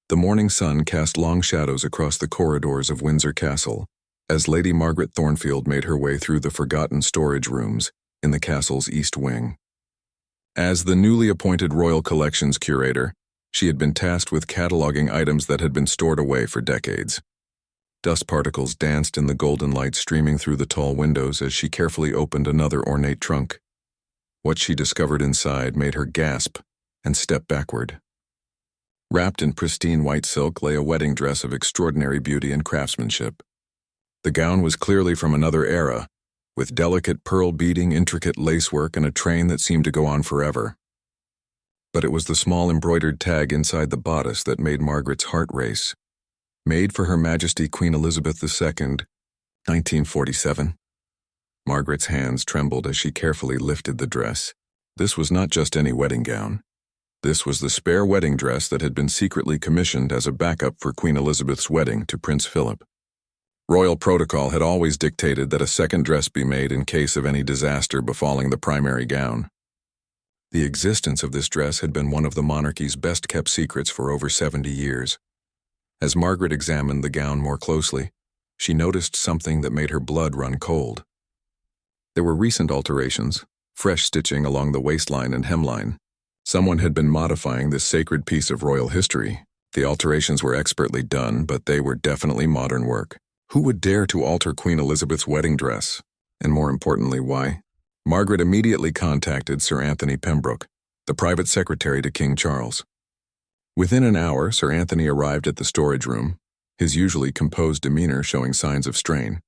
The morning sun cast long shadows across the corridors of Windsor Castle, as Lady Margaret Thornfield made her way through the forgotten storage rooms in the castle's east wing. As the newly appointed Royal Collections curator, she had been tasked with cataloging items that had been stored away for decades. Dust particles danced in the golden light streaming through the tall windows as she carefully opened another ornate trunk. What she discovered inside made her gasp and step backward. Wrapped in pristine white silk lay a wedding dress of extraordinary beauty and craftsmanship. The gown was clearly from another era, with delicate pearl beading, intricate lacework, and a train that seemed to go on forever. But it was the small embroidered tag inside the bodice that made Margaret's heart race. Made for Her Majesty Queen Elizabeth II, 1947. Margaret's hands trembled as she carefully lifted the dress. This was not just any wedding gown. This was the spare wedding dress that had been secretly commissioned as a backup for Queen Elizabeth's wedding to Prince Philip. Royal protocol had always dictated that a second dress be made in case of any disaster befalling the primary gown. The existence of this dress had been one of the monarchy's best-kept secrets for over 70 years. As Margaret examined the gown more closely, she noticed something that made her blood run cold. There were recent alterations, fresh stitching along the waistline and hemline. Someone had been modifying this sacred piece of royal history. The alterations were expertly done, but they were definitely modern work. Who would dare to alter Queen Elizabeth's wedding dress? And more importantly, why? Margaret immediately contacted Sir Anthony Pembroke, the private secretary to King Charles. Within an hour, Sir Anthony arrived at the storage room, his usually composed demeanor showing signs of strain.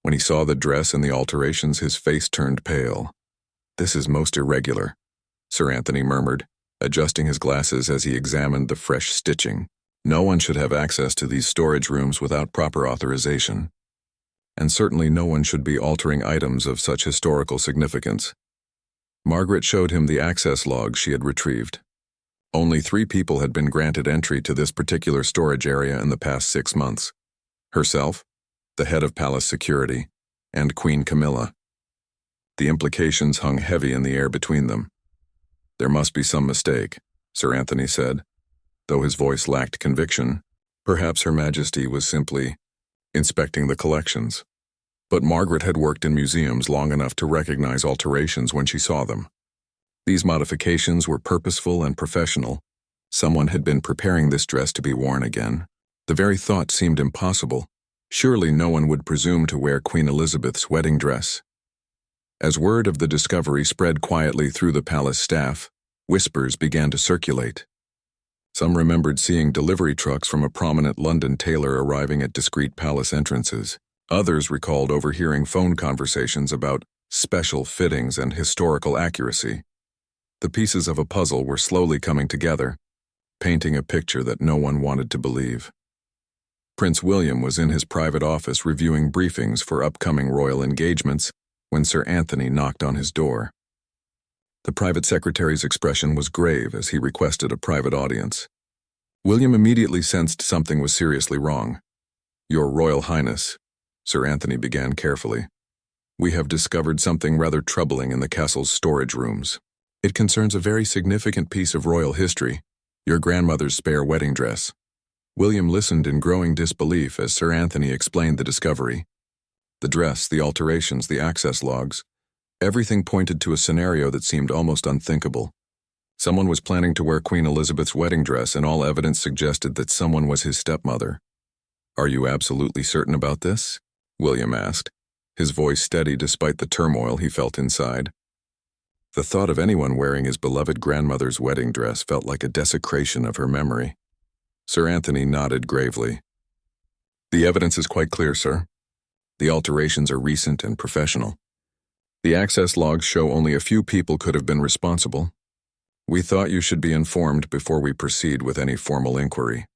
When he saw the dress and the alterations, his face turned pale. "This is most irregular," Sir Anthony murmured, adjusting his glasses as he examined the fresh stitching. No one should have access to these storage rooms without proper authorization. And certainly no one should be altering items of such historical significance. Margaret showed him the access logs she had retrieved. Only 3 people had been granted entry to this particular storage area in the past 6 months. Herself, the head of palace security, and Queen Camilla. The implications hung heavy in the air between them. "There must be some mistake," Sir Anthony said, though his voice lacked conviction. Perhaps Her Majesty was simply inspecting the collections. But Margaret had worked in museums long enough to recognize alterations when she saw them. These modifications were purposeful and professional. Someone had been preparing this dress to be worn again. The very thought seemed impossible. Surely no one would presume to wear Queen Elizabeth's wedding dress. As word of the discovery spread quietly through the palace staff, whispers began to circulate. Some remembered seeing delivery trucks from a prominent London tailor arriving at discreet palace entrances. Others recalled overhearing phone conversations about special fittings and historical accuracy. The pieces of a puzzle were slowly coming together, painting a picture that no one wanted to believe. Prince William was in his private office reviewing briefings for upcoming royal engagements when Sir Anthony knocked on his door. The private secretary's expression was grave as he requested a private audience. William immediately sensed something was seriously wrong. "Your Royal Highness," Sir Anthony began carefully, "we have discovered something rather troubling in the castle's storage rooms. It concerns a very significant piece of royal history, your grandmother's spare wedding dress." William listened in growing disbelief as Sir Anthony explained the discovery. The dress, the alterations, the access logs, everything pointed to a scenario that seemed almost unthinkable. Someone was planning to wear Queen Elizabeth's wedding dress, and all evidence suggested that someone was his stepmother. "Are you absolutely certain about this?" William asked, his voice steady despite the turmoil he felt inside. The thought of anyone wearing his beloved grandmother's wedding dress felt like a desecration of her memory. Sir Anthony nodded gravely. "The evidence is quite clear, sir. The alterations are recent and professional. The access logs show only a few people could have been responsible. We thought you should be informed before we proceed with any formal inquiry."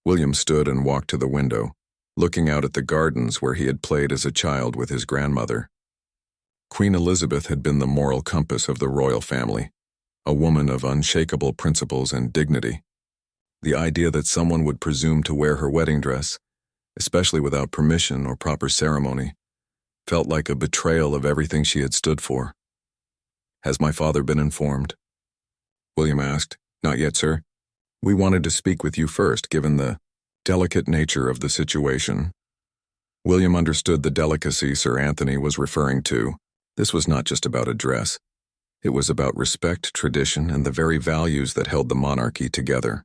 William stood and walked to the window, looking out at the gardens where he had played as a child with his grandmother. Queen Elizabeth had been the moral compass of the royal family, a woman of unshakable principles and dignity. The idea that someone would presume to wear her wedding dress, especially without permission or proper ceremony, felt like a betrayal of everything she had stood for. "Has my father been informed?" William asked. "Not yet, sir." We wanted to speak with you first, given the delicate nature of the situation. William understood the delicacy Sir Anthony was referring to. This was not just about a dress. It was about respect, tradition, and the very values that held the monarchy together.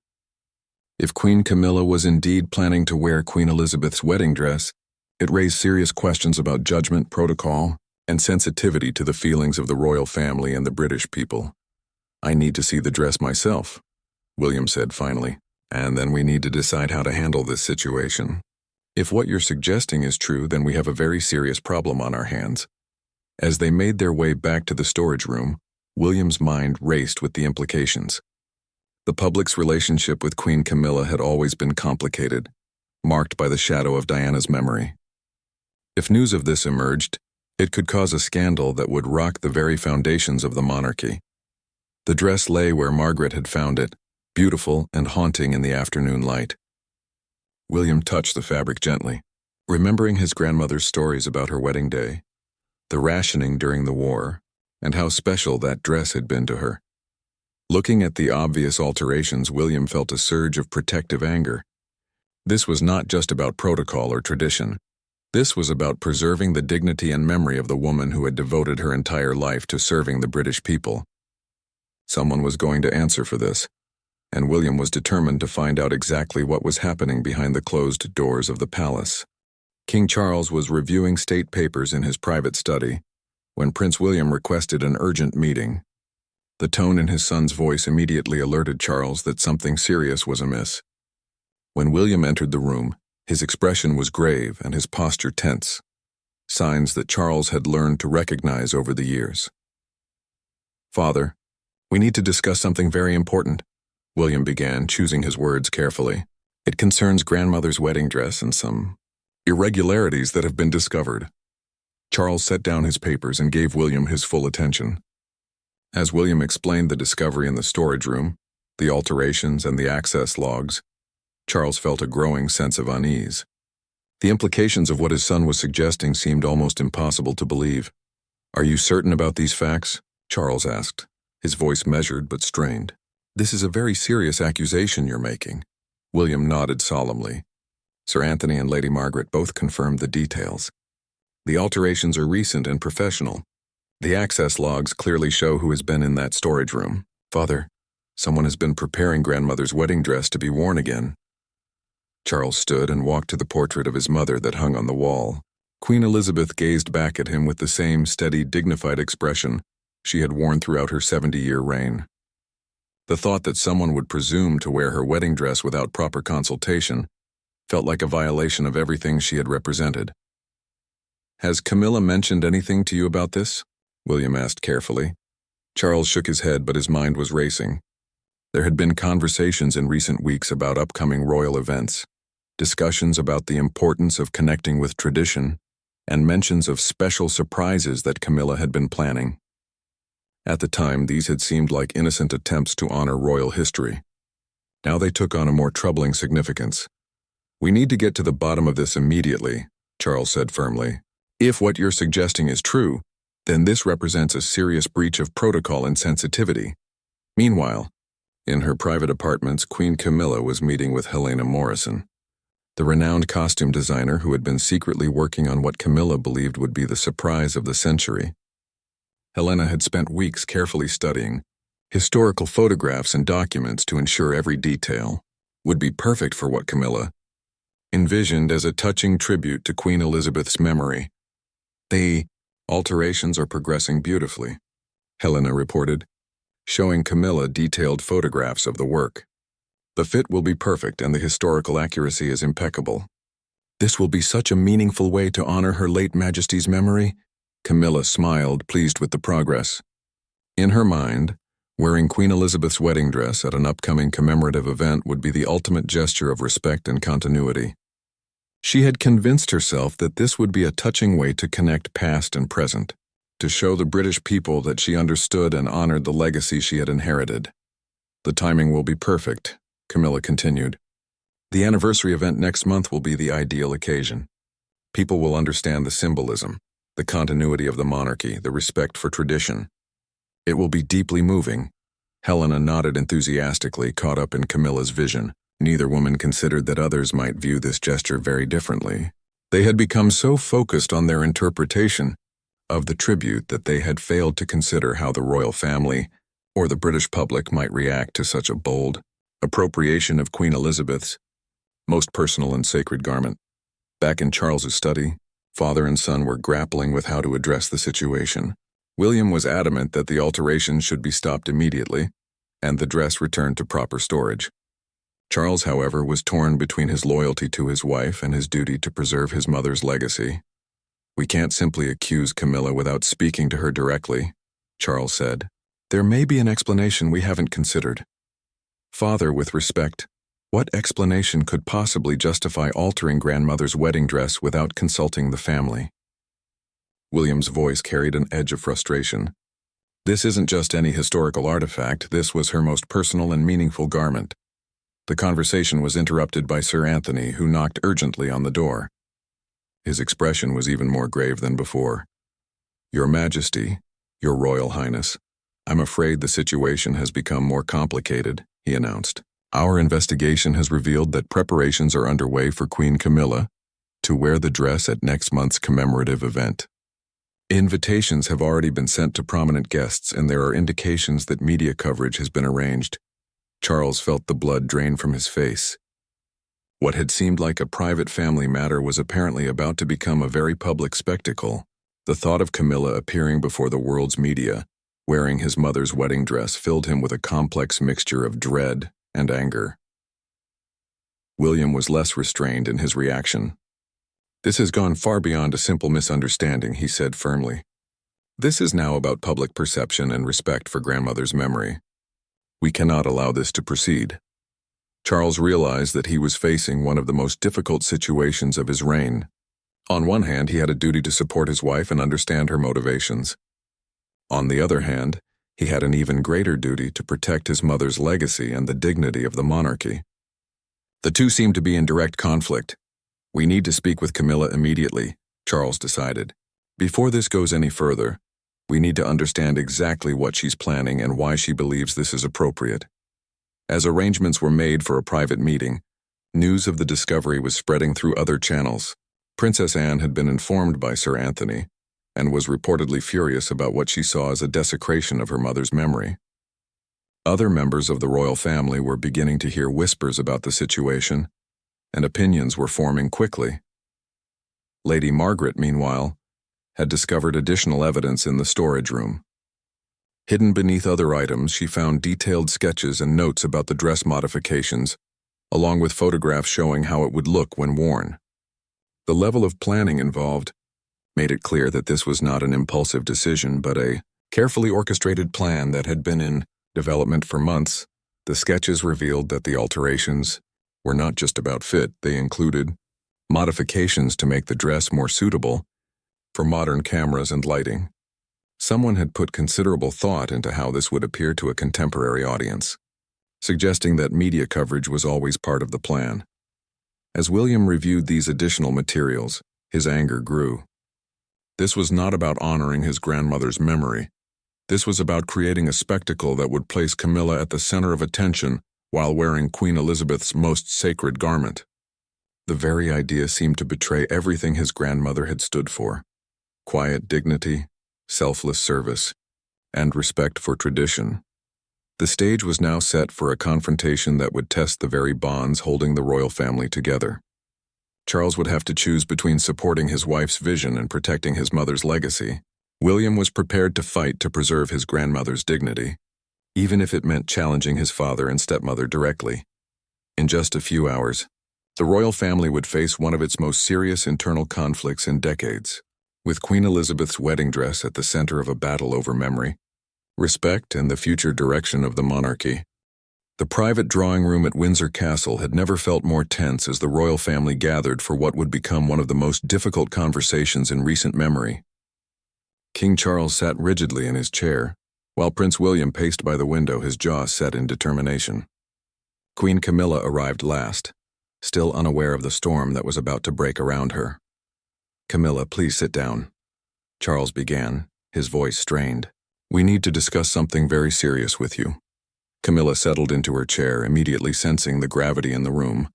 If Queen Camilla was indeed planning to wear Queen Elizabeth's wedding dress, it raised serious questions about judgment, protocol, and sensitivity to the feelings of the royal family and the British people. "I need to see the dress myself," William said finally, "and then we need to decide how to handle this situation. If what you're suggesting is true, then we have a very serious problem on our hands." As they made their way back to the storage room, William's mind raced with the implications. The public's relationship with Queen Camilla had always been complicated, marked by the shadow of Diana's memory. If news of this emerged, it could cause a scandal that would rock the very foundations of the monarchy. The dress lay where Margaret had found it, beautiful and haunting in the afternoon light. William touched the fabric gently, remembering his grandmother's stories about her wedding day, the rationing during the war, and how special that dress had been to her. Looking at the obvious alterations, William felt a surge of protective anger. This was not just about protocol or tradition. This was about preserving the dignity and memory of the woman who had devoted her entire life to serving the British people. Someone was going to answer for this, and William was determined to find out exactly what was happening behind the closed doors of the palace. King Charles was reviewing state papers in his private study when Prince William requested an urgent meeting. The tone in his son's voice immediately alerted Charles that something serious was amiss. When William entered the room, his expression was grave and his posture tense, signs that Charles had learned to recognize over the years. "Father, we need to discuss something very important," William began, choosing his words carefully. "It concerns grandmother's wedding dress and some irregularities that have been discovered." Charles set down his papers and gave William his full attention. As William explained the discovery in the storage room, the alterations and the access logs, Charles felt a growing sense of unease. The implications of what his son was suggesting seemed almost impossible to believe. "Are you certain about these facts?" Charles asked, his voice measured but strained. "This is a very serious accusation you're making." William nodded solemnly. Sir Anthony and Lady Margaret both confirmed the details. "The alterations are recent and professional. The access logs clearly show who has been in that storage room. Father, someone has been preparing grandmother's wedding dress to be worn again." Charles stood and walked to the portrait of his mother that hung on the wall. Queen Elizabeth gazed back at him with the same steady, dignified expression she had worn throughout her 70-year reign. The thought that someone would presume to wear her wedding dress without proper consultation felt like a violation of everything she had represented. "Has Camilla mentioned anything to you about this?" William asked carefully. Charles shook his head, but his mind was racing. There had been conversations in recent weeks about upcoming royal events, discussions about the importance of connecting with tradition, and mentions of special surprises that Camilla had been planning. At the time, these had seemed like innocent attempts to honor royal history. Now they took on a more troubling significance. "We need to get to the bottom of this immediately," Charles said firmly. "If what you're suggesting is true, then this represents a serious breach of protocol and sensitivity." Meanwhile, in her private apartments, Queen Camilla was meeting with Helena Morrison, the renowned costume designer who had been secretly working on what Camilla believed would be the surprise of the century. Helena had spent weeks carefully studying historical photographs and documents to ensure every detail would be perfect for what Camilla envisioned as a touching tribute to Queen Elizabeth's memory. "The alterations are progressing beautifully," Helena reported, showing Camilla detailed photographs of the work. "The fit will be perfect and the historical accuracy is impeccable. This will be such a meaningful way to honor Her late Majesty's memory." Camilla smiled, pleased with the progress. In her mind, wearing Queen Elizabeth's wedding dress at an upcoming commemorative event would be the ultimate gesture of respect and continuity. She had convinced herself that this would be a touching way to connect past and present, to show the British people that she understood and honored the legacy she had inherited. "The timing will be perfect," Camilla continued. "The anniversary event next month will be the ideal occasion. People will understand the symbolism, the continuity of the monarchy, the respect for tradition. It will be deeply moving. Helena nodded enthusiastically, caught up in Camilla's vision. Neither woman considered that others might view this gesture very differently. They had become so focused on their interpretation of the tribute that they had failed to consider how the royal family or the British public might react to such a bold appropriation of Queen Elizabeth's most personal and sacred garment. Back in Charles's study, father and son were grappling with how to address the situation. William was adamant that the alterations should be stopped immediately and the dress returned to proper storage. Charles, however, was torn between his loyalty to his wife and his duty to preserve his mother's legacy. "We can't simply accuse Camilla without speaking to her directly," Charles said. "There may be an explanation we haven't considered." "Father, with respect, what explanation could possibly justify altering grandmother's wedding dress without consulting the family?" William's voice carried an edge of frustration. "This isn't just any historical artifact, this was her most personal and meaningful garment." The conversation was interrupted by Sir Anthony, who knocked urgently on the door. His expression was even more grave than before. "Your Majesty, Your Royal Highness, I'm afraid the situation has become more complicated," he announced. "Our investigation has revealed that preparations are underway for Queen Camilla to wear the dress at next month's commemorative event. Invitations have already been sent to prominent guests, and there are indications that media coverage has been arranged." Charles felt the blood drain from his face. What had seemed like a private family matter was apparently about to become a very public spectacle. The thought of Camilla appearing before the world's media, wearing his mother's wedding dress, filled him with a complex mixture of dread and anger. William was less restrained in his reaction. "This has gone far beyond a simple misunderstanding," he said firmly. "This is now about public perception and respect for grandmother's memory. We cannot allow this to proceed." Charles realized that he was facing one of the most difficult situations of his reign. On one hand, he had a duty to support his wife and understand her motivations. On the other hand, he had an even greater duty to protect his mother's legacy and the dignity of the monarchy. The two seemed to be in direct conflict. "We need to speak with Camilla immediately," Charles decided. "Before this goes any further, we need to understand exactly what she's planning and why she believes this is appropriate." As arrangements were made for a private meeting, news of the discovery was spreading through other channels. Princess Anne had been informed by Sir Anthony and was reportedly furious about what she saw as a desecration of her mother's memory. Other members of the royal family were beginning to hear whispers about the situation, and opinions were forming quickly. Lady Margaret, meanwhile, had discovered additional evidence in the storage room. Hidden beneath other items, she found detailed sketches and notes about the dress modifications, along with photographs showing how it would look when worn. The level of planning involved made it clear that this was not an impulsive decision, but a carefully orchestrated plan that had been in development for months. The sketches revealed that the alterations were not just about fit, they included modifications to make the dress more suitable for modern cameras and lighting. Someone had put considerable thought into how this would appear to a contemporary audience, suggesting that media coverage was always part of the plan. As William reviewed these additional materials, his anger grew. This was not about honoring his grandmother's memory. This was about creating a spectacle that would place Camilla at the center of attention while wearing Queen Elizabeth's most sacred garment. The very idea seemed to betray everything his grandmother had stood for: quiet dignity, selfless service, and respect for tradition. The stage was now set for a confrontation that would test the very bonds holding the royal family together. Charles would have to choose between supporting his wife's vision and protecting his mother's legacy. William was prepared to fight to preserve his grandmother's dignity, even if it meant challenging his father and stepmother directly. In just a few hours, the royal family would face one of its most serious internal conflicts in decades, with Queen Elizabeth's wedding dress at the center of a battle over memory, respect, and the future direction of the monarchy. The private drawing room at Windsor Castle had never felt more tense as the royal family gathered for what would become one of the most difficult conversations in recent memory. King Charles sat rigidly in his chair, while Prince William paced by the window, his jaw set in determination. Queen Camilla arrived last, still unaware of the storm that was about to break around her. "Camilla, please sit down," Charles began, his voice strained. "We need to discuss something very serious with you." Camilla settled into her chair, immediately sensing the gravity in the room.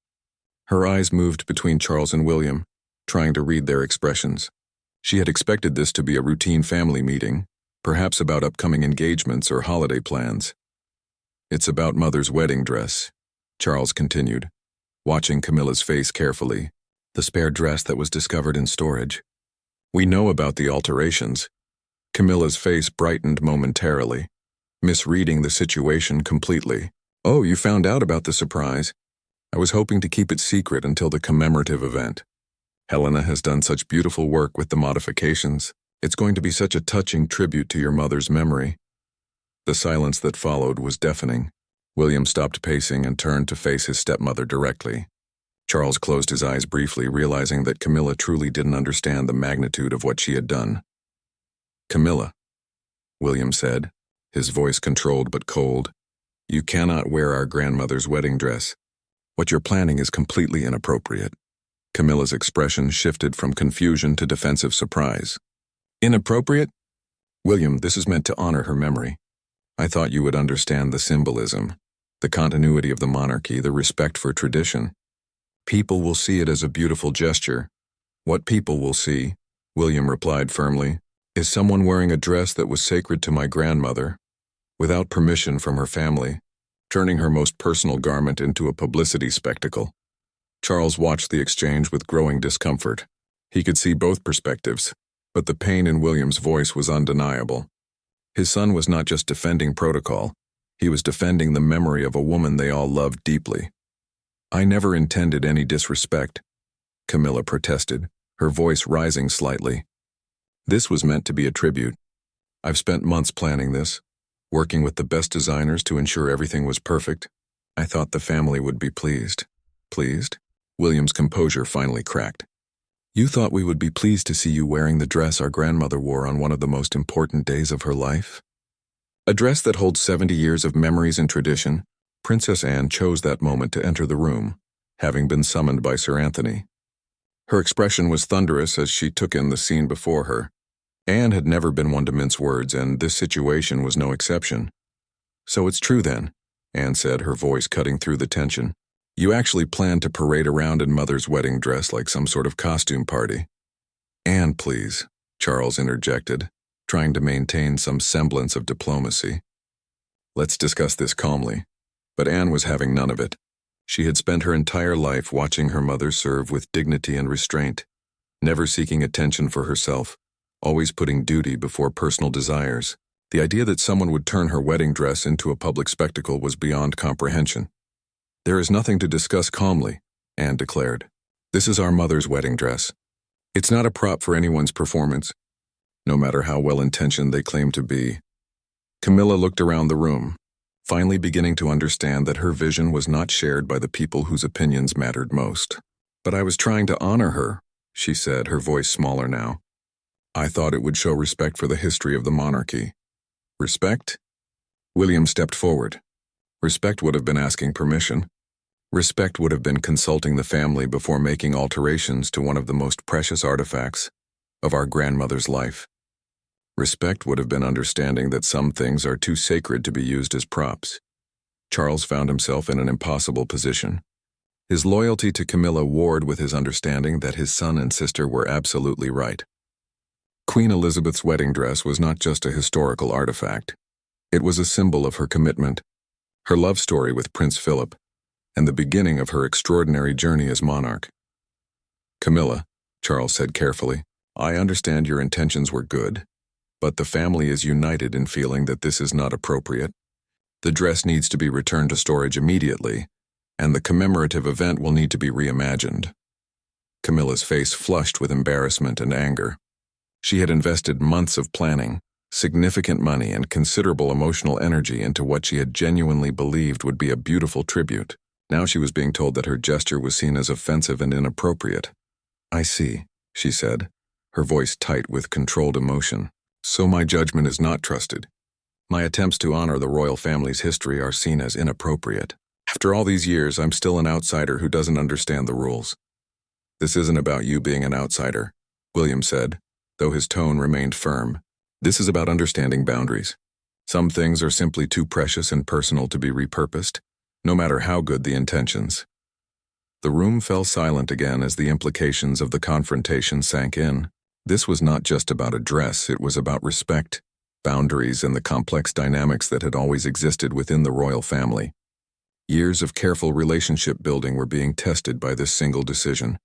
Her eyes moved between Charles and William, trying to read their expressions. She had expected this to be a routine family meeting, perhaps about upcoming engagements or holiday plans. "It's about Mother's wedding dress," Charles continued, watching Camilla's face carefully. "The spare dress that was discovered in storage. We know about the alterations." Camilla's face brightened momentarily, misreading the situation completely. "Oh, you found out about the surprise? I was hoping to keep it secret until the commemorative event. Helena has done such beautiful work with the modifications. It's going to be such a touching tribute to your mother's memory." The silence that followed was deafening. William stopped pacing and turned to face his stepmother directly. Charles closed his eyes briefly, realizing that Camilla truly didn't understand the magnitude of what she had done. "Camilla," William said, his voice controlled but cold, "you cannot wear our grandmother's wedding dress. What you're planning is completely inappropriate." Camilla's expression shifted from confusion to defensive surprise. "Inappropriate? William, this is meant to honor her memory. I thought you would understand the symbolism, the continuity of the monarchy, the respect for tradition. People will see it as a beautiful gesture." "What people will see," William replied firmly, "is someone wearing a dress that was sacred to my grandmother, without permission from her family, turning her most personal garment into a publicity spectacle." Charles watched the exchange with growing discomfort. He could see both perspectives, but the pain in William's voice was undeniable. His son was not just defending protocol, he was defending the memory of a woman they all loved deeply. "I never intended any disrespect," Camilla protested, her voice rising slightly. "This was meant to be a tribute. I've spent months planning this, working with the best designers to ensure everything was perfect. I thought the family would be pleased." "Pleased?" William's composure finally cracked. "You thought we would be pleased to see you wearing the dress our grandmother wore on one of the most important days of her life? A dress that holds 70 years of memories and tradition." Princess Anne chose that moment to enter the room, having been summoned by Sir Anthony. Her expression was thunderous as she took in the scene before her. Anne had never been one to mince words, and this situation was no exception. "So it's true then," Anne said, her voice cutting through the tension. "You actually planned to parade around in Mother's wedding dress like some sort of costume party." "Anne, please," Charles interjected, trying to maintain some semblance of diplomacy. "Let's discuss this calmly." But Anne was having none of it. She had spent her entire life watching her mother serve with dignity and restraint, never seeking attention for herself, always putting duty before personal desires. The idea that someone would turn her wedding dress into a public spectacle was beyond comprehension. "There is nothing to discuss calmly," Anne declared. "This is our mother's wedding dress. It's not a prop for anyone's performance, no matter how well-intentioned they claim to be." Camilla looked around the room, finally beginning to understand that her vision was not shared by the people whose opinions mattered most. "But I was trying to honor her," she said, her voice smaller now. "I thought it would show respect for the history of the monarchy." "Respect?" William stepped forward. "Respect would have been asking permission. Respect would have been consulting the family before making alterations to one of the most precious artifacts of our grandmother's life. Respect would have been understanding that some things are too sacred to be used as props." Charles found himself in an impossible position. His loyalty to Camilla warred with his understanding that his son and sister were absolutely right. Queen Elizabeth's wedding dress was not just a historical artifact. It was a symbol of her commitment, her love story with Prince Philip, and the beginning of her extraordinary journey as monarch. "Camilla," Charles said carefully, "I understand your intentions were good, but the family is united in feeling that this is not appropriate. The dress needs to be returned to storage immediately, and the commemorative event will need to be reimagined." Camilla's face flushed with embarrassment and anger. She had invested months of planning, significant money, and considerable emotional energy into what she had genuinely believed would be a beautiful tribute. Now she was being told that her gesture was seen as offensive and inappropriate. "I see," she said, her voice tight with controlled emotion. "So my judgment is not trusted. My attempts to honor the royal family's history are seen as inappropriate. After all these years, I'm still an outsider who doesn't understand the rules." "This isn't about you being an outsider," William said, though his tone remained firm. "This is about understanding boundaries. Some things are simply too precious and personal to be repurposed, no matter how good the intentions. The room fell silent again as the implications of the confrontation sank in. This was not just about a dress, it was about respect, boundaries, and the complex dynamics that had always existed within the royal family. Years of careful relationship building were being tested by this single decision.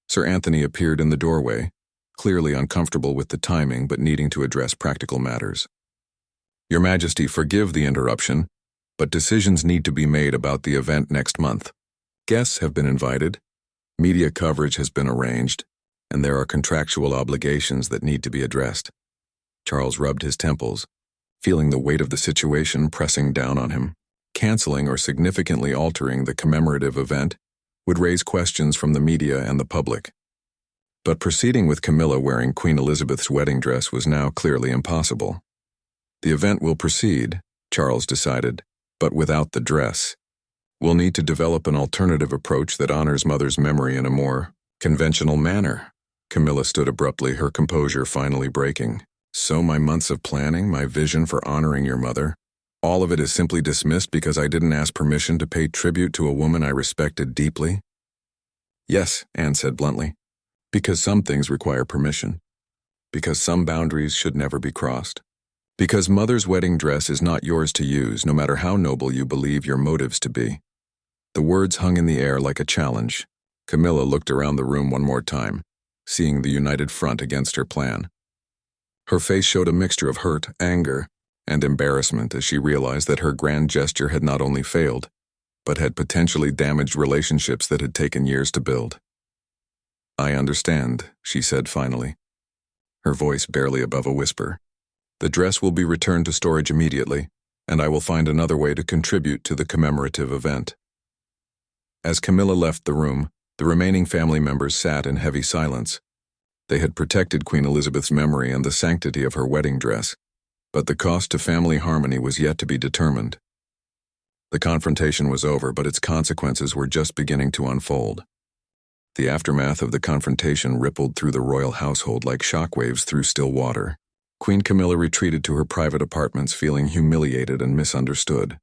Sir Anthony appeared in the doorway, clearly uncomfortable with the timing but needing to address practical matters. Your Majesty, forgive the interruption, but decisions need to be made about the event next month. Guests have been invited, media coverage has been arranged, and there are contractual obligations that need to be addressed. Charles rubbed his temples, feeling the weight of the situation pressing down on him. Canceling or significantly altering the commemorative event would raise questions from the media and the public. But proceeding with Camilla wearing Queen Elizabeth's wedding dress was now clearly impossible. The event will proceed, Charles decided, but without the dress. We'll need to develop an alternative approach that honors Mother's memory in a more conventional manner. Camilla stood abruptly, her composure finally breaking. So my months of planning, my vision for honoring your mother, all of it is simply dismissed because I didn't ask permission to pay tribute to a woman I respected deeply? Yes, Anne said bluntly. Because some things require permission. Because some boundaries should never be crossed. Because Mother's wedding dress is not yours to use, no matter how noble you believe your motives to be. The words hung in the air like a challenge. Camilla looked around the room one more time, seeing the united front against her plan. Her face showed a mixture of hurt, anger, and embarrassment as she realized that her grand gesture had not only failed, but had potentially damaged relationships that had taken years to build. I understand, she said finally, her voice barely above a whisper. The dress will be returned to storage immediately, and I will find another way to contribute to the commemorative event. As Camilla left the room, the remaining family members sat in heavy silence. They had protected Queen Elizabeth's memory and the sanctity of her wedding dress, but the cost to family harmony was yet to be determined. The confrontation was over, but its consequences were just beginning to unfold. The aftermath of the confrontation rippled through the royal household like shockwaves through still water. Queen Camilla retreated to her private apartments feeling humiliated and misunderstood.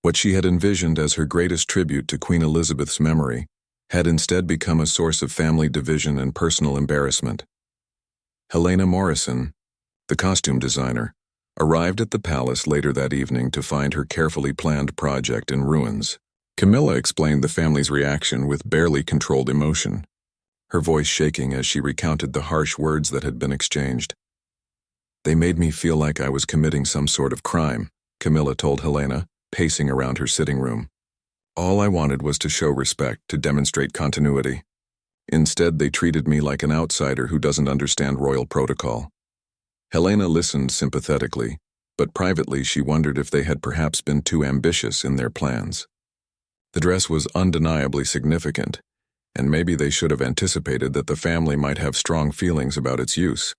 What she had envisioned as her greatest tribute to Queen Elizabeth's memory had instead become a source of family division and personal embarrassment. Helena Morrison, the costume designer, arrived at the palace later that evening to find her carefully planned project in ruins. Camilla explained the family's reaction with barely controlled emotion, her voice shaking as she recounted the harsh words that had been exchanged. They made me feel like I was committing some sort of crime, Camilla told Helena, pacing around her sitting room. All I wanted was to show respect, to demonstrate continuity. Instead, they treated me like an outsider who doesn't understand royal protocol. Helena listened sympathetically, but privately she wondered if they had perhaps been too ambitious in their plans. The dress was undeniably significant, and maybe they should have anticipated that the family might have strong feelings about its use.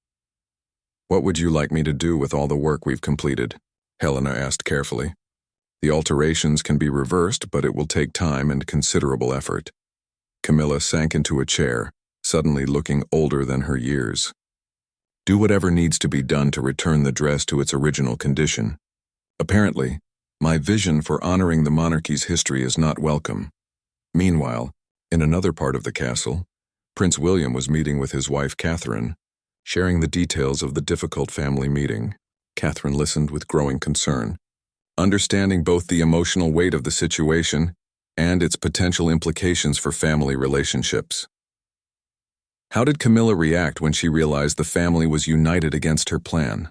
What would you like me to do with all the work we've completed? Helena asked carefully. The alterations can be reversed, but it will take time and considerable effort. Camilla sank into a chair, suddenly looking older than her years. Do whatever needs to be done to return the dress to its original condition. Apparently, my vision for honoring the monarchy's history is not welcome. Meanwhile, in another part of the castle, Prince William was meeting with his wife Catherine, sharing the details of the difficult family meeting. Catherine listened with growing concern, understanding both the emotional weight of the situation and its potential implications for family relationships. How did Camilla react when she realized the family was united against her plan?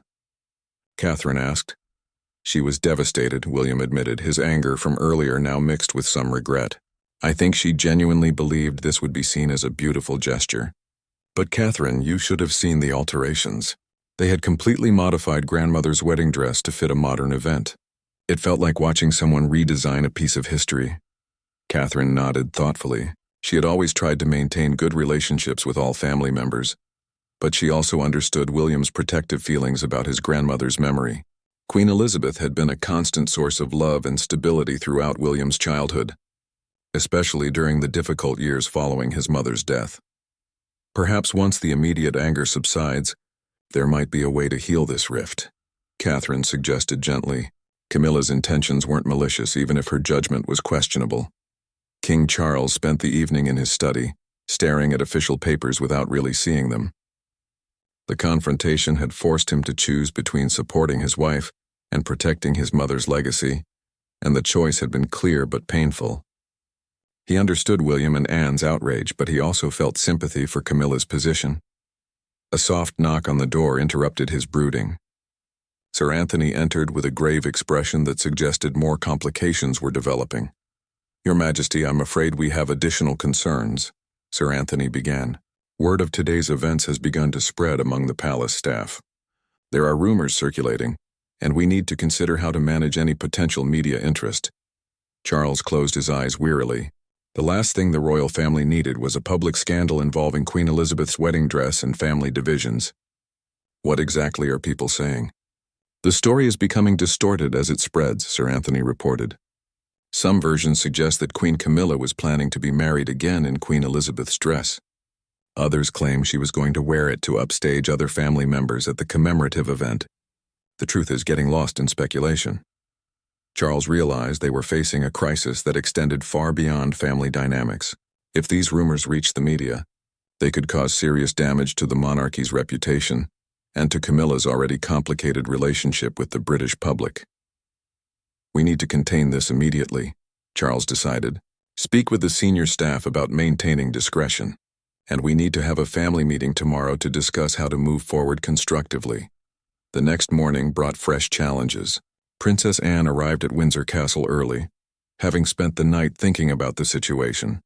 Catherine asked. She was devastated, William admitted, his anger from earlier now mixed with some regret. I think she genuinely believed this would be seen as a beautiful gesture. But Catherine, you should have seen the alterations. They had completely modified grandmother's wedding dress to fit a modern event. It felt like watching someone redesign a piece of history. Catherine nodded thoughtfully. She had always tried to maintain good relationships with all family members, but she also understood William's protective feelings about his grandmother's memory. Queen Elizabeth had been a constant source of love and stability throughout William's childhood, especially during the difficult years following his mother's death. Perhaps once the immediate anger subsides, there might be a way to heal this rift. Catherine suggested gently. Camilla's intentions weren't malicious, even if her judgment was questionable. King Charles spent the evening in his study, staring at official papers without really seeing them. The confrontation had forced him to choose between supporting his wife and protecting his mother's legacy, and the choice had been clear but painful. He understood William and Anne's outrage, but he also felt sympathy for Camilla's position. A soft knock on the door interrupted his brooding. Sir Anthony entered with a grave expression that suggested more complications were developing. "Your Majesty, I'm afraid we have additional concerns," Sir Anthony began. "Word of today's events has begun to spread among the palace staff. There are rumors circulating, and we need to consider how to manage any potential media interest." Charles closed his eyes wearily. The last thing the royal family needed was a public scandal involving Queen Elizabeth's wedding dress and family divisions. What exactly are people saying? "The story is becoming distorted as it spreads," Sir Anthony reported. "Some versions suggest that Queen Camilla was planning to be married again in Queen Elizabeth's dress. Others claim she was going to wear it to upstage other family members at the commemorative event. The truth is getting lost in speculation." Charles realized they were facing a crisis that extended far beyond family dynamics. If these rumors reached the media, they could cause serious damage to the monarchy's reputation and to Camilla's already complicated relationship with the British public. "We need to contain this immediately," Charles decided. "Speak with the senior staff about maintaining discretion. And we need to have a family meeting tomorrow to discuss how to move forward constructively." The next morning brought fresh challenges. Princess Anne arrived at Windsor Castle early, having spent the night thinking about the situation.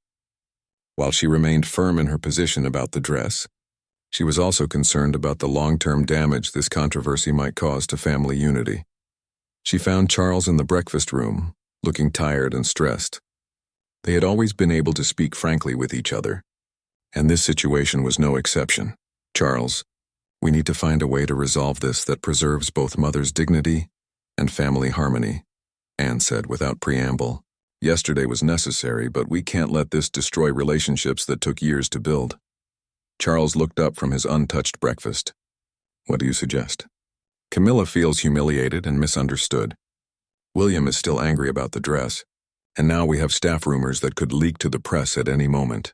While she remained firm in her position about the dress, she was also concerned about the long-term damage this controversy might cause to family unity. She found Charles in the breakfast room, looking tired and stressed. They had always been able to speak frankly with each other, and this situation was no exception. "Charles, we need to find a way to resolve this that preserves both mother's dignity and family harmony," Anne said without preamble. "Yesterday was necessary, but we can't let this destroy relationships that took years to build." Charles looked up from his untouched breakfast. "What do you suggest?" "Camilla feels humiliated and misunderstood. William is still angry about the dress, and now we have staff rumors that could leak to the press at any moment.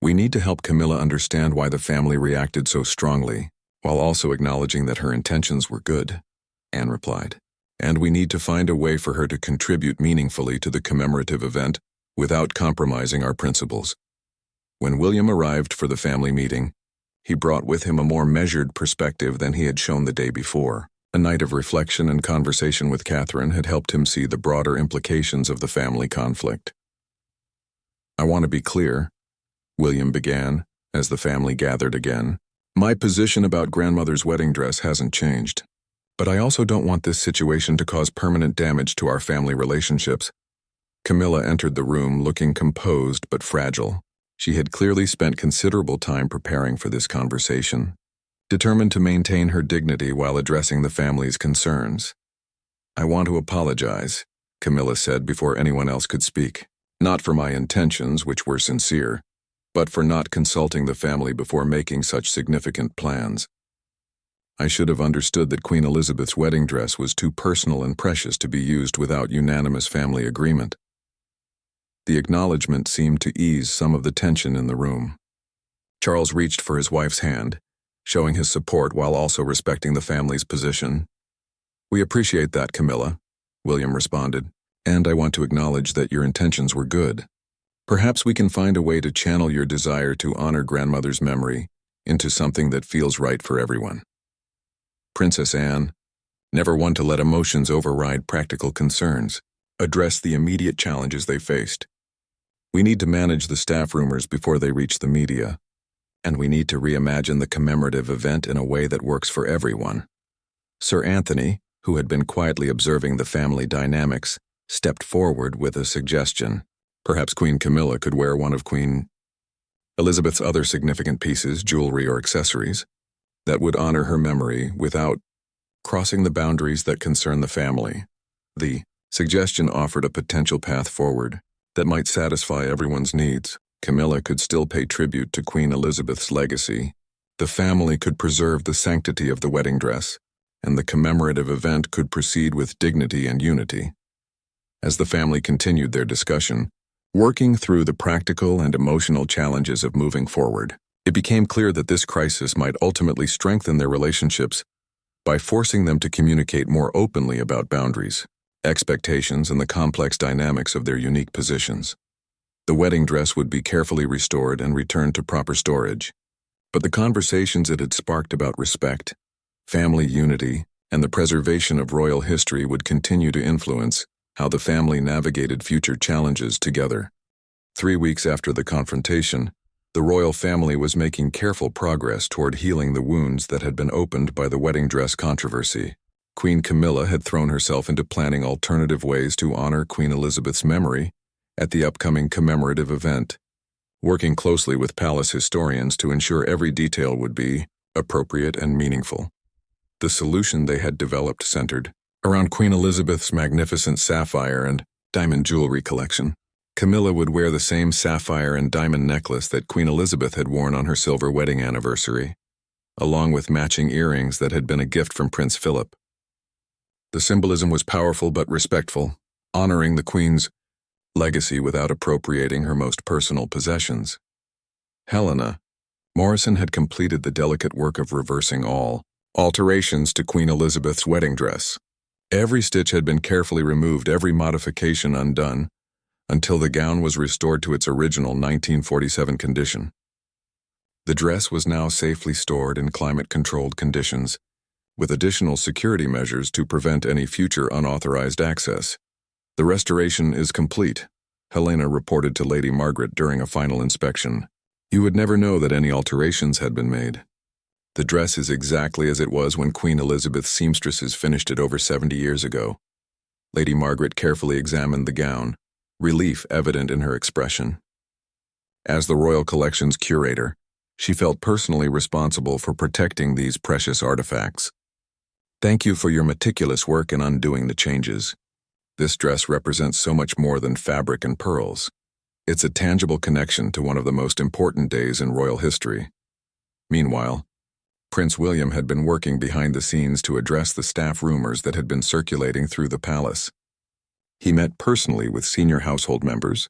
We need to help Camilla understand why the family reacted so strongly, while also acknowledging that her intentions were good," Anne replied. "And we need to find a way for her to contribute meaningfully to the commemorative event without compromising our principles." When William arrived for the family meeting, he brought with him a more measured perspective than he had shown the day before. A night of reflection and conversation with Catherine had helped him see the broader implications of the family conflict. "I want to be clear," William began, as the family gathered again. "My position about grandmother's wedding dress hasn't changed. But I also don't want this situation to cause permanent damage to our family relationships." Camilla entered the room looking composed but fragile. She had clearly spent considerable time preparing for this conversation, determined to maintain her dignity while addressing the family's concerns. "I want to apologize," Camilla said before anyone else could speak. "Not for my intentions, which were sincere, but for not consulting the family before making such significant plans. I should have understood that Queen Elizabeth's wedding dress was too personal and precious to be used without unanimous family agreement." The acknowledgement seemed to ease some of the tension in the room. Charles reached for his wife's hand, showing his support while also respecting the family's position. "We appreciate that, Camilla," William responded, "and I want to acknowledge that your intentions were good. Perhaps we can find a way to channel your desire to honor grandmother's memory into something that feels right for everyone." Princess Anne, never one to let emotions override practical concerns, addressed the immediate challenges they faced. "We need to manage the staff rumors before they reach the media, and we need to reimagine the commemorative event in a way that works for everyone." Sir Anthony, who had been quietly observing the family dynamics, stepped forward with a suggestion. Perhaps Queen Camilla could wear one of Queen Elizabeth's other significant pieces, jewelry or accessories, that would honor her memory without crossing the boundaries that concern the family. The suggestion offered a potential path forward that might satisfy everyone's needs. Camilla could still pay tribute to Queen Elizabeth's legacy. The family could preserve the sanctity of the wedding dress, and the commemorative event could proceed with dignity and unity. As the family continued their discussion, working through the practical and emotional challenges of moving forward, it became clear that this crisis might ultimately strengthen their relationships by forcing them to communicate more openly about boundaries, expectations, and the complex dynamics of their unique positions. The wedding dress would be carefully restored and returned to proper storage, but the conversations it had sparked about respect, family unity, and the preservation of royal history would continue to influence how the family navigated future challenges together. 3 weeks after the confrontation, the royal family was making careful progress toward healing the wounds that had been opened by the wedding dress controversy. Queen Camilla had thrown herself into planning alternative ways to honor Queen Elizabeth's memory at the upcoming commemorative event, working closely with palace historians to ensure every detail would be appropriate and meaningful. The solution they had developed centered around Queen Elizabeth's magnificent sapphire and diamond jewelry collection. Camilla would wear the same sapphire and diamond necklace that Queen Elizabeth had worn on her silver wedding anniversary, along with matching earrings that had been a gift from Prince Philip. The symbolism was powerful but respectful, honoring the Queen's legacy without appropriating her most personal possessions. Helena, Morrison had completed the delicate work of reversing all alterations to Queen Elizabeth's wedding dress. Every stitch had been carefully removed, every modification undone, until the gown was restored to its original 1947 condition. The dress was now safely stored in climate-controlled conditions, with additional security measures to prevent any future unauthorized access. "The restoration is complete," Helena reported to Lady Margaret during a final inspection. "You would never know that any alterations had been made. The dress is exactly as it was when Queen Elizabeth's seamstresses finished it over 70 years ago." Lady Margaret carefully examined the gown, relief evident in her expression. As the Royal Collection's curator, she felt personally responsible for protecting these precious artifacts. "Thank you for your meticulous work in undoing the changes. This dress represents so much more than fabric and pearls. It's a tangible connection to one of the most important days in royal history." Meanwhile, Prince William had been working behind the scenes to address the staff rumors that had been circulating through the palace. He met personally with senior household members,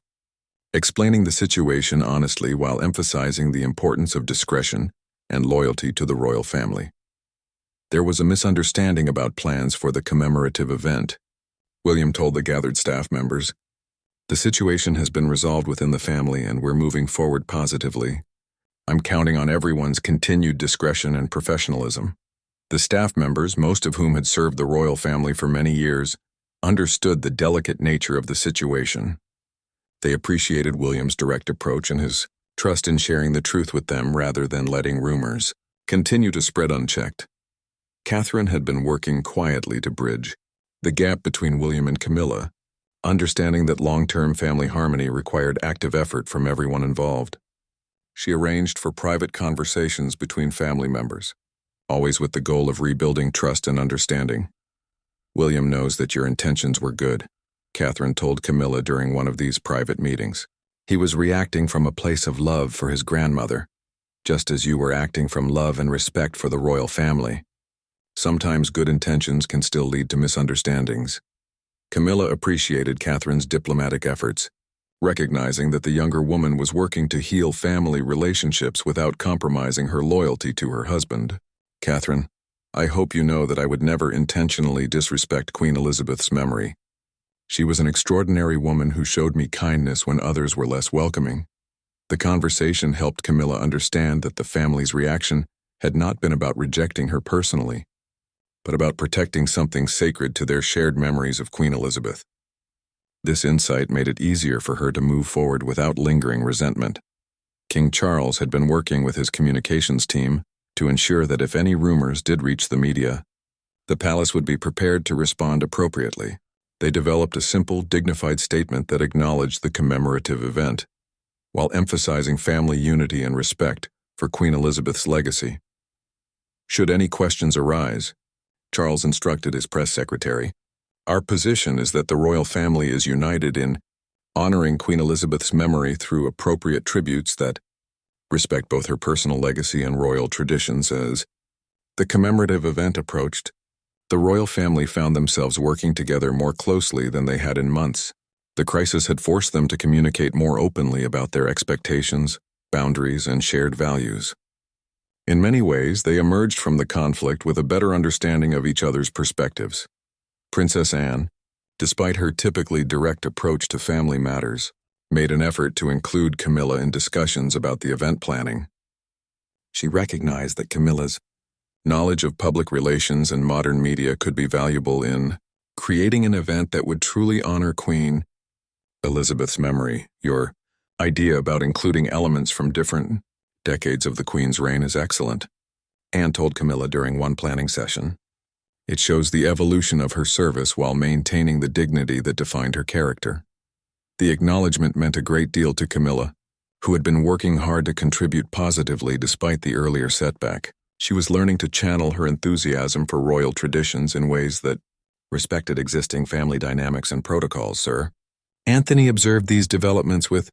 explaining the situation honestly while emphasizing the importance of discretion and loyalty to the royal family. There was a misunderstanding about plans for the commemorative event. William told the gathered staff members, "The situation has been resolved within the family and we're moving forward positively. I'm counting on everyone's continued discretion and professionalism." The staff members, most of whom had served the royal family for many years, understood the delicate nature of the situation. They appreciated William's direct approach and his trust in sharing the truth with them rather than letting rumors continue to spread unchecked. Catherine had been working quietly to bridge the gap between William and Camilla, understanding that long-term family harmony required active effort from everyone involved. She arranged for private conversations between family members, always with the goal of rebuilding trust and understanding. "William knows that your intentions were good," Catherine told Camilla during one of these private meetings. "He was reacting from a place of love for his grandmother, just as you were acting from love and respect for the royal family. Sometimes good intentions can still lead to misunderstandings." Camilla appreciated Catherine's diplomatic efforts, recognizing that the younger woman was working to heal family relationships without compromising her loyalty to her husband. "Catherine, I hope you know that I would never intentionally disrespect Queen Elizabeth's memory. She was an extraordinary woman who showed me kindness when others were less welcoming." The conversation helped Camilla understand that the family's reaction had not been about rejecting her personally, but about protecting something sacred to their shared memories of Queen Elizabeth. This insight made it easier for her to move forward without lingering resentment. King Charles had been working with his communications team to ensure that if any rumors did reach the media, the palace would be prepared to respond appropriately. They developed a simple, dignified statement that acknowledged the commemorative event, while emphasizing family unity and respect for Queen Elizabeth's legacy. Should any questions arise, Charles instructed his press secretary, "Our position is that the royal family is united in honoring Queen Elizabeth's memory through appropriate tributes that respect both her personal legacy and royal traditions." As the commemorative event approached, The royal family found themselves working together more closely than they had in months. The crisis had forced them to communicate more openly about their expectations, boundaries, and shared values. In many ways, they emerged from the conflict with a better understanding of each other's perspectives. Princess Anne, despite her typically direct approach to family matters, made an effort to include Camilla in discussions about the event planning. She recognized that Camilla's knowledge of public relations and modern media could be valuable in creating an event that would truly honor Queen Elizabeth's memory. Your idea about including elements from different decades of the Queen's reign is excellent, Anne told Camilla during one planning session. It shows the evolution of her service while maintaining the dignity that defined her character. The acknowledgement meant a great deal to Camilla, who had been working hard to contribute positively despite the earlier setback. She was learning to channel her enthusiasm for royal traditions in ways that respected existing family dynamics and protocols, sir. Anthony observed these developments with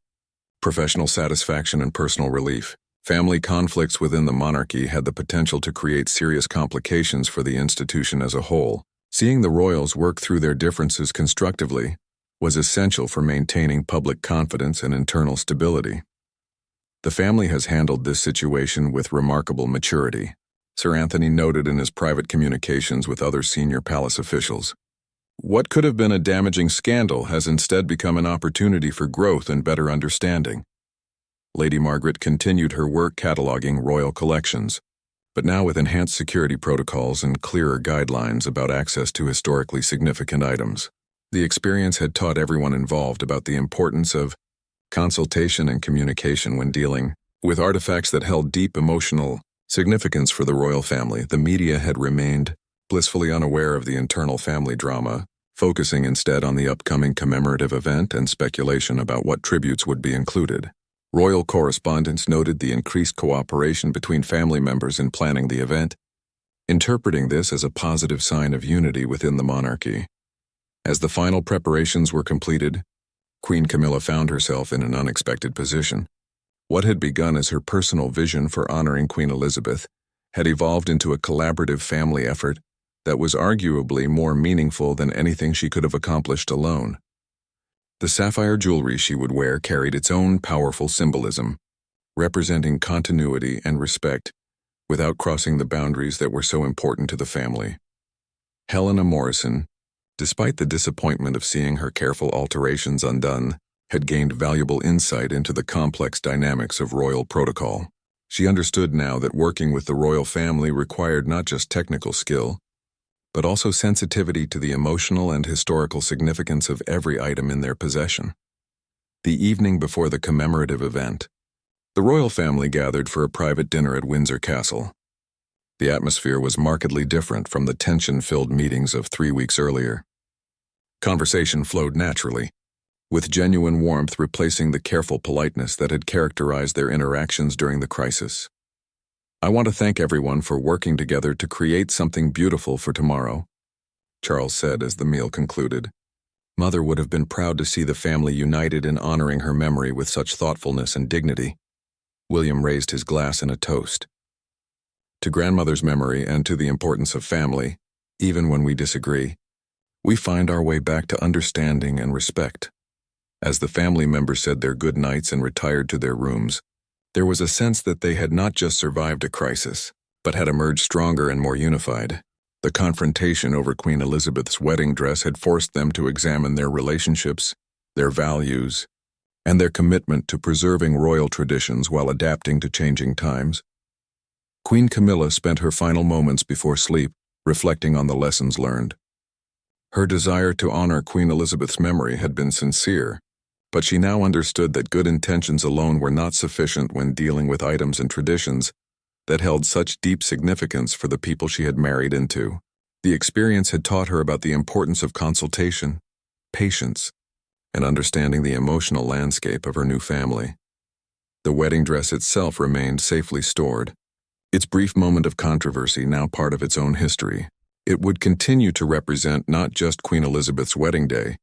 professional satisfaction and personal relief. Family conflicts within the monarchy had the potential to create serious complications for the institution as a whole. Seeing the royals work through their differences constructively was essential for maintaining public confidence and internal stability. The family has handled this situation with remarkable maturity, Sir Anthony noted in his private communications with other senior palace officials. What could have been a damaging scandal has instead become an opportunity for growth and better understanding. Lady Margaret continued her work cataloging royal collections, but now with enhanced security protocols and clearer guidelines about access to historically significant items. The experience had taught everyone involved about the importance of consultation and communication when dealing with artifacts that held deep emotional significance for the royal family. The media had remained blissfully unaware of the internal family drama, focusing instead on the upcoming commemorative event and speculation about what tributes would be included. Royal correspondents noted the increased cooperation between family members in planning the event, interpreting this as a positive sign of unity within the monarchy. As the final preparations were completed, Queen Camilla found herself in an unexpected position. What had begun as her personal vision for honoring Queen Elizabeth had evolved into a collaborative family effort that was arguably more meaningful than anything she could have accomplished alone. The sapphire jewelry she would wear carried its own powerful symbolism, representing continuity and respect without crossing the boundaries that were so important to the family. Helena Morrison, despite the disappointment of seeing her careful alterations undone, had gained valuable insight into the complex dynamics of royal protocol. She understood now that working with the royal family required not just technical skill, but also sensitivity to the emotional and historical significance of every item in their possession. The evening before the commemorative event, the royal family gathered for a private dinner at Windsor Castle. The atmosphere was markedly different from the tension-filled meetings of 3 weeks earlier. Conversation flowed naturally, with genuine warmth replacing the careful politeness that had characterized their interactions during the crisis. "I want to thank everyone for working together to create something beautiful for tomorrow," Charles said as the meal concluded. Mother would have been proud to see the family united in honoring her memory with such thoughtfulness and dignity. William raised his glass in a toast. "To grandmother's memory and to the importance of family, even when we disagree, we find our way back to understanding and respect." As the family members said their good nights and retired to their rooms, there was a sense that they had not just survived a crisis, but had emerged stronger and more unified. The confrontation over Queen Elizabeth's wedding dress had forced them to examine their relationships, their values, and their commitment to preserving royal traditions while adapting to changing times. Queen Camilla spent her final moments before sleep reflecting on the lessons learned. Her desire to honor Queen Elizabeth's memory had been sincere, but she now understood that good intentions alone were not sufficient when dealing with items and traditions that held such deep significance for the people she had married into. The experience had taught her about the importance of consultation, patience, and understanding the emotional landscape of her new family. The wedding dress itself remained safely stored, its brief moment of controversy now part of its own history. It would continue to represent not just Queen Elizabeth's wedding day,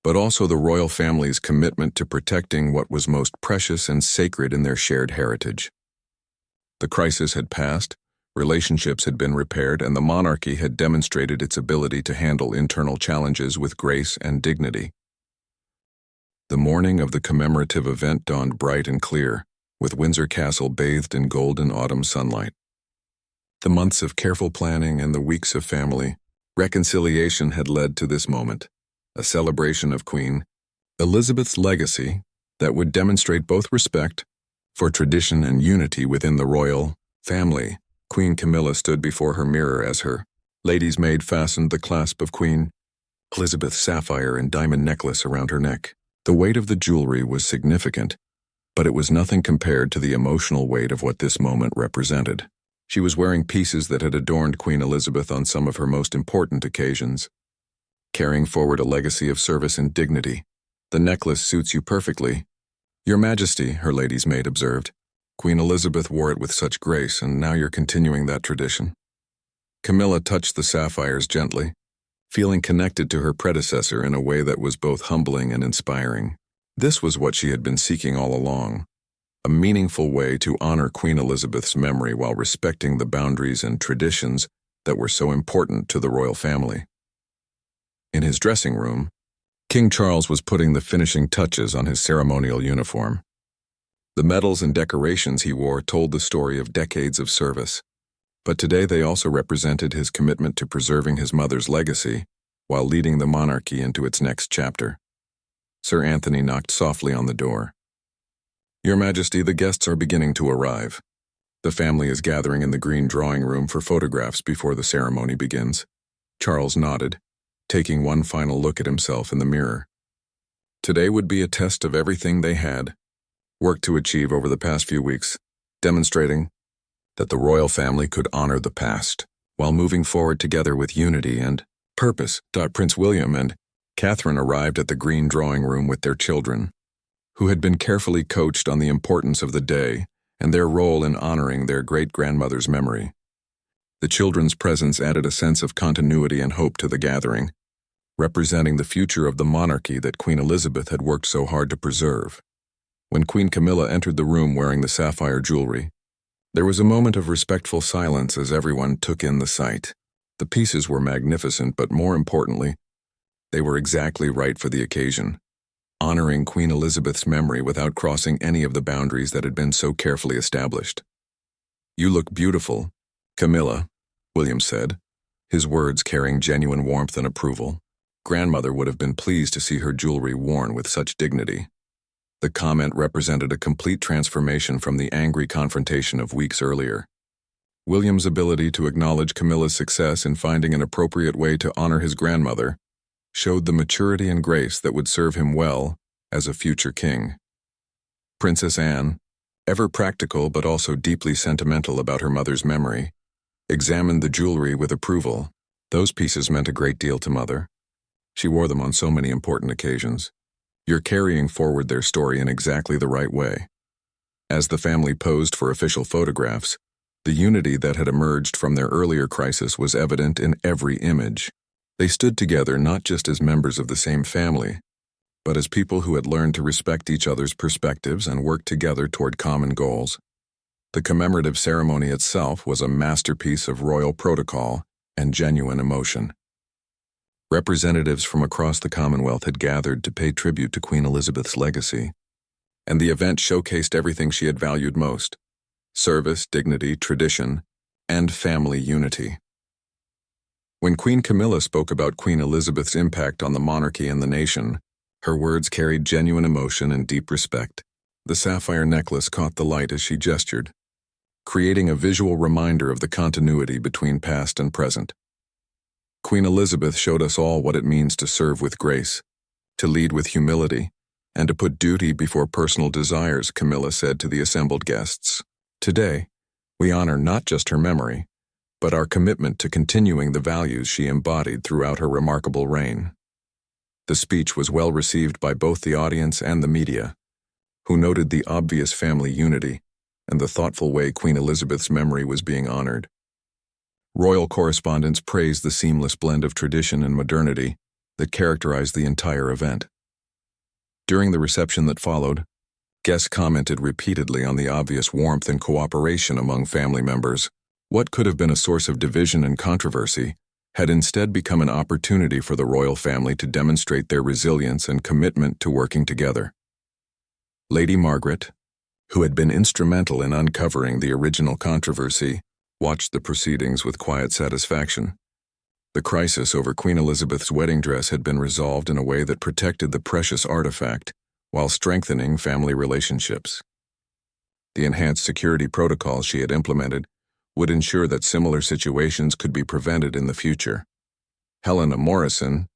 but also the royal family's commitment to protecting what was most precious and sacred in their shared heritage. The crisis had passed, Relationships had been repaired, and the monarchy had demonstrated its ability to handle internal challenges with grace and dignity. The morning of the commemorative event dawned bright and clear, with Windsor Castle bathed in golden autumn sunlight. The months of careful planning and the weeks of family reconciliation had led to this moment, a celebration of Queen Elizabeth's legacy that would demonstrate both respect for tradition and unity within the royal family. Queen Camilla stood before her mirror as her lady's maid fastened the clasp of Queen Elizabeth's sapphire and diamond necklace around her neck. The weight of the jewelry was significant, but it was nothing compared to the emotional weight of what this moment represented. She was wearing pieces that had adorned Queen Elizabeth on some of her most important occasions, carrying forward a legacy of service and dignity. "The necklace suits you perfectly, Your Majesty," her lady's maid observed. "Queen Elizabeth wore it with such grace, and now you're continuing that tradition." Camilla touched the sapphires gently, feeling connected to her predecessor in a way that was both humbling and inspiring. This was what she had been seeking all along, a meaningful way to honor Queen Elizabeth's memory while respecting the boundaries and traditions that were so important to the royal family. In his dressing room, King Charles was putting the finishing touches on his ceremonial uniform. The medals and decorations he wore told the story of decades of service, but today they also represented his commitment to preserving his mother's legacy while leading the monarchy into its next chapter. Sir Anthony knocked softly on the door. "Your Majesty, the guests are beginning to arrive. The family is gathering in the green drawing room for photographs before the ceremony begins." Charles nodded, taking one final look at himself in the mirror. Today would be a test of everything they had worked to achieve over the past few weeks, demonstrating that the royal family could honor the past while moving forward together with unity and purpose. Prince William and Catherine arrived at the green drawing room with their children, who had been carefully coached on the importance of the day and their role in honoring their great-grandmother's memory. The children's presence added a sense of continuity and hope to the gathering, representing the future of the monarchy that Queen Elizabeth had worked so hard to preserve. When Queen Camilla entered the room wearing the sapphire jewelry, there was a moment of respectful silence as everyone took in the sight. The pieces were magnificent, but more importantly, they were exactly right for the occasion, honoring Queen Elizabeth's memory without crossing any of the boundaries that had been so carefully established. "You look beautiful, Camilla," William said, his words carrying genuine warmth and approval. Grandmother would have been pleased to see her jewelry worn with such dignity. The comment represented a complete transformation from the angry confrontation of weeks earlier. William's ability to acknowledge Camilla's success in finding an appropriate way to honor his grandmother showed the maturity and grace that would serve him well as a future king. Princess Anne, ever practical but also deeply sentimental about her mother's memory, examined the jewelry with approval. "Those pieces meant a great deal to Mother. She wore them on so many important occasions. You're carrying forward their story in exactly the right way." As the family posed for official photographs, the unity that had emerged from their earlier crisis was evident in every image. They stood together not just as members of the same family, but as people who had learned to respect each other's perspectives and work together toward common goals. The commemorative ceremony itself was a masterpiece of royal protocol and genuine emotion. Representatives from across the Commonwealth had gathered to pay tribute to Queen Elizabeth's legacy, and the event showcased everything she had valued most: service, dignity, tradition, and family unity. When Queen Camilla spoke about Queen Elizabeth's impact on the monarchy and the nation, her words carried genuine emotion and deep respect. The sapphire necklace caught the light as she gestured, creating a visual reminder of the continuity between past and present. Queen Elizabeth showed us all what it means to serve with grace, to lead with humility, and to put duty before personal desires, Camilla said to the assembled guests. Today, we honor not just her memory, but our commitment to continuing the values she embodied throughout her remarkable reign. The speech was well received by both the audience and the media, who noted the obvious family unity and the thoughtful way Queen Elizabeth's memory was being honored. Royal correspondents praised the seamless blend of tradition and modernity that characterized the entire event. During the reception that followed, guests commented repeatedly on the obvious warmth and cooperation among family members, What could have been a source of division and controversy had instead become an opportunity for the royal family to demonstrate their resilience and commitment to working together. Lady Margaret, who had been instrumental in uncovering the original controversy, watched the proceedings with quiet satisfaction. The crisis over Queen Elizabeth's wedding dress had been resolved in a way that protected the precious artifact while strengthening family relationships. The enhanced security protocols she had implemented would ensure that similar situations could be prevented in the future. Helena Morrison,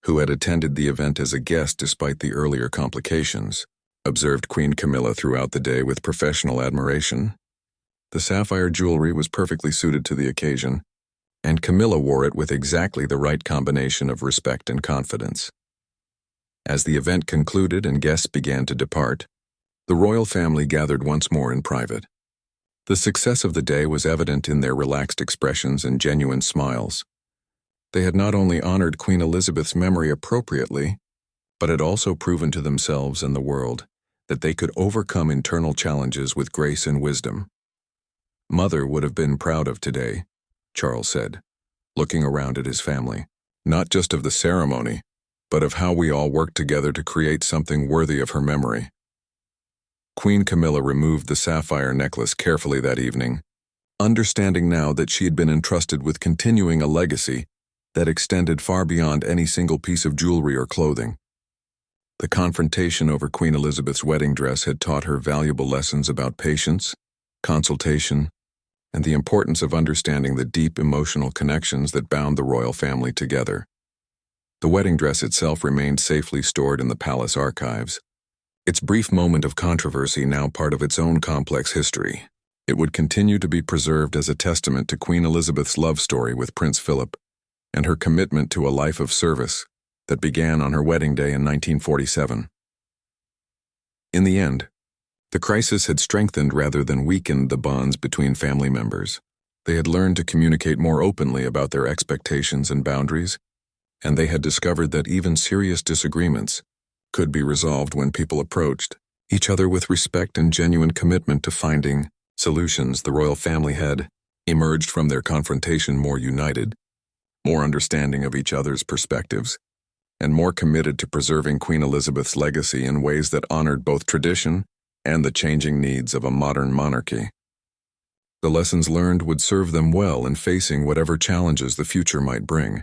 who had attended the event as a guest despite the earlier complications, observed Queen Camilla throughout the day with professional admiration. The sapphire jewelry was perfectly suited to the occasion, and Camilla wore it with exactly the right combination of respect and confidence. As the event concluded and guests began to depart, the royal family gathered once more in private. The success of the day was evident in their relaxed expressions and genuine smiles. They had not only honored Queen Elizabeth's memory appropriately, but had also proven to themselves and the world that they could overcome internal challenges with grace and wisdom. "Mother would have been proud of today," Charles said, looking around at his family, "not just of the ceremony, but of how we all worked together to create something worthy of her memory." Queen Camilla removed the sapphire necklace carefully that evening, understanding now that she had been entrusted with continuing a legacy that extended far beyond any single piece of jewelry or clothing. The confrontation over Queen Elizabeth's wedding dress had taught her valuable lessons about patience, consultation, and the importance of understanding the deep emotional connections that bound the royal family together. The wedding dress itself remained safely stored in the palace archives, its brief moment of controversy now part of its own complex history. It would continue to be preserved as a testament to Queen Elizabeth's love story with Prince Philip and her commitment to a life of service that began on her wedding day in 1947. In the end, the crisis had strengthened rather than weakened the bonds between family members. They had learned to communicate more openly about their expectations and boundaries, and they had discovered that even serious disagreements could be resolved when people approached each other with respect and genuine commitment to finding solutions. The royal family had emerged from their confrontation more united, more understanding of each other's perspectives, and more committed to preserving Queen Elizabeth's legacy in ways that honored both tradition and the changing needs of a modern monarchy. The lessons learned would serve them well in facing whatever challenges the future might bring.